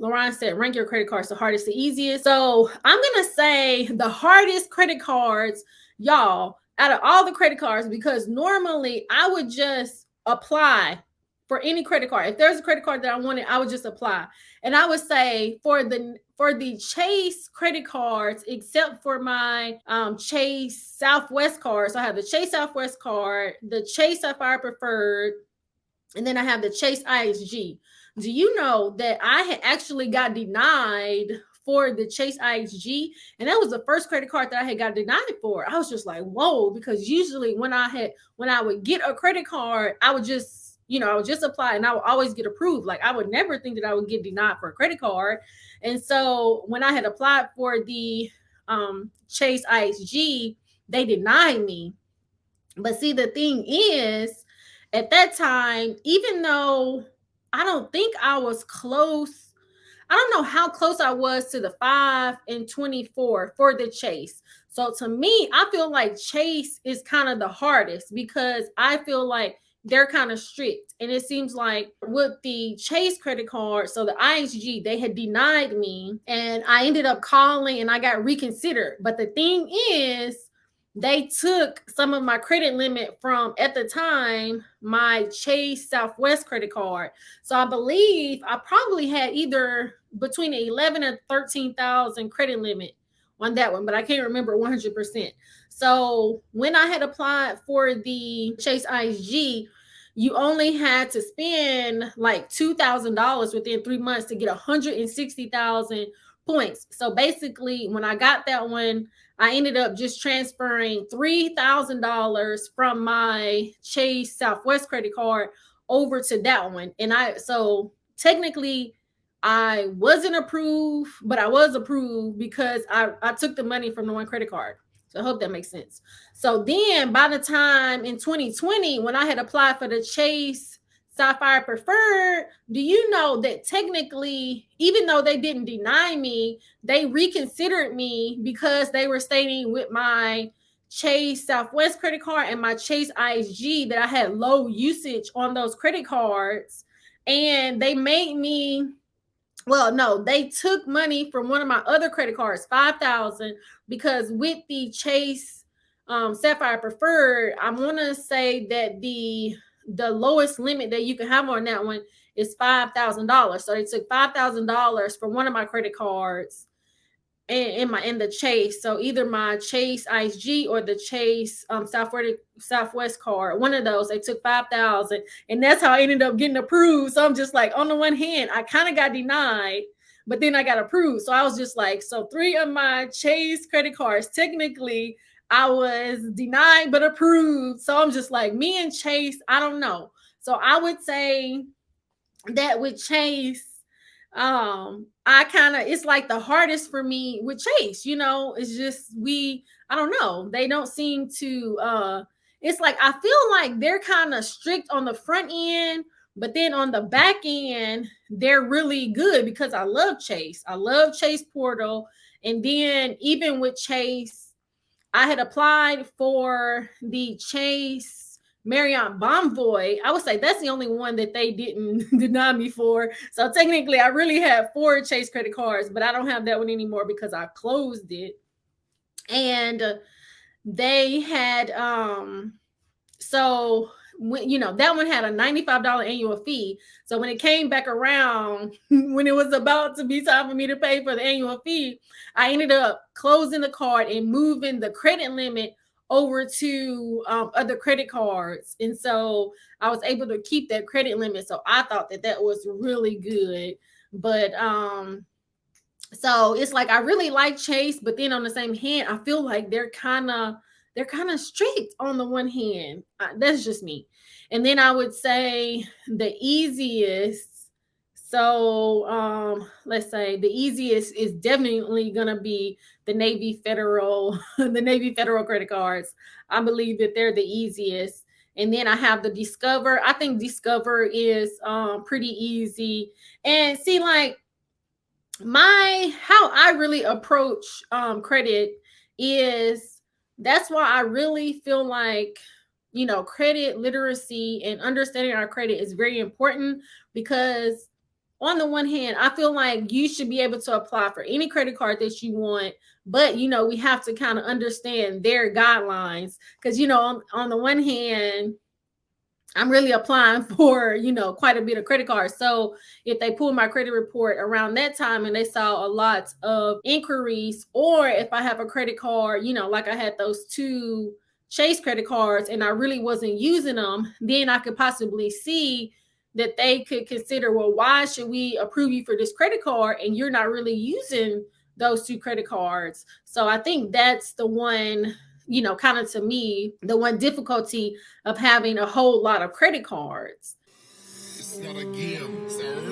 Lauren said, rank your credit cards, the hardest, the easiest. So I'm going to say the hardest credit cards, y'all, out of all the credit cards, because normally I would just apply for any credit card. If there's a credit card that I wanted, I would just apply. And I would say for the Chase credit cards, except for my Chase Southwest card. So I have the Chase Southwest card, the Chase Sapphire Preferred, and then I have the Chase IHG. Do you know that I had actually got denied for the Chase IHG? And that was the first credit card that I had got denied for. I was just like, whoa, because usually when I would get a credit card, I would just, I would just apply and I would always get approved. Like I would never think that I would get denied for a credit card. And so when I had applied for the Chase IHG, they denied me. But see, the thing is, at that time, even though I don't think I was close, I don't know how close I was to the 5 and 24 for the Chase. So to me, I feel like Chase is kind of the hardest because I feel like they're kind of strict. And it seems like with the Chase credit card, so the IHG, they had denied me and I ended up calling and I got reconsidered. But the thing is, they took some of my credit limit from, at the time, my Chase Southwest credit card. So I believe I probably had either between 11 and 13,000 credit limit on that one, but I can't remember 100%. So when I had applied for the Chase ISG, you only had to spend like $2,000 within 3 months to get 160,000 points. So basically, when I got that one, I ended up just transferring $3,000 from my Chase Southwest credit card over to that one. And so technically I wasn't approved, but I was approved because I took the money from the one credit card. So I hope that makes sense. So then by the time in 2020, when I had applied for the Chase Sapphire Preferred, do you know that technically, even though they didn't deny me, they reconsidered me because they were stating with my Chase Southwest credit card and my Chase ISG that I had low usage on those credit cards. And they made me, well, no, they took money from one of my other credit cards, 5,000, because with the Chase Sapphire Preferred, I want to say that the lowest limit that you can have on that one is $5,000. So they took $5,000 for one of my credit cards in the Chase. So either my Chase ISG or the Chase Southwest card, one of those, they took 5,000, and that's how I ended up getting approved. So I'm just like, on the one hand, I kind of got denied, but then I got approved. So I was just like, so 3 of my Chase credit cards, technically I was denied but approved. So I'm just like, me and Chase, I don't know. So I would say that with Chase, I kind of, it's like the hardest for me with Chase, it's just I don't know, they don't seem to it's like I feel like they're kind of strict on the front end, but then on the back end they're really good because I love Chase Portal. And then even with Chase, I had applied for the Chase Marriott Bonvoy. I would say that's the only one that they didn't deny me for. So technically, I really have 4 Chase credit cards, but I don't have that one anymore because I closed it. And they had so when that one had a $95 annual fee. So when it came back around, when it was about to be time for me to pay for the annual fee, I ended up closing the card and moving the credit limit over to other credit cards. And so I was able to keep that credit limit. So I thought that was really good. But so it's like I really like Chase, but then on the same hand, I feel like they're kind of strict on the one hand. That's just me. And then I would say the easiest. So let's say the easiest is definitely gonna be the Navy Federal, the Navy Federal credit cards. I believe that they're the easiest. And then I have the Discover. I think Discover is pretty easy. And see, like how I really approach credit is, that's why I really feel like credit literacy and understanding our credit is very important, because on the one hand, I feel like you should be able to apply for any credit card that you want, but we have to kind of understand their guidelines because on the one hand, I'm really applying for, quite a bit of credit cards. So if they pull my credit report around that time and they saw a lot of inquiries, or if I have a credit card, like I had those two Chase credit cards and I really wasn't using them, then I could possibly see that they could consider, well, why should we approve you for this credit card and you're not really using those two credit cards? So I think that's the one, kind of to me, the one difficulty of having a whole lot of credit cards. It's not a game, it's a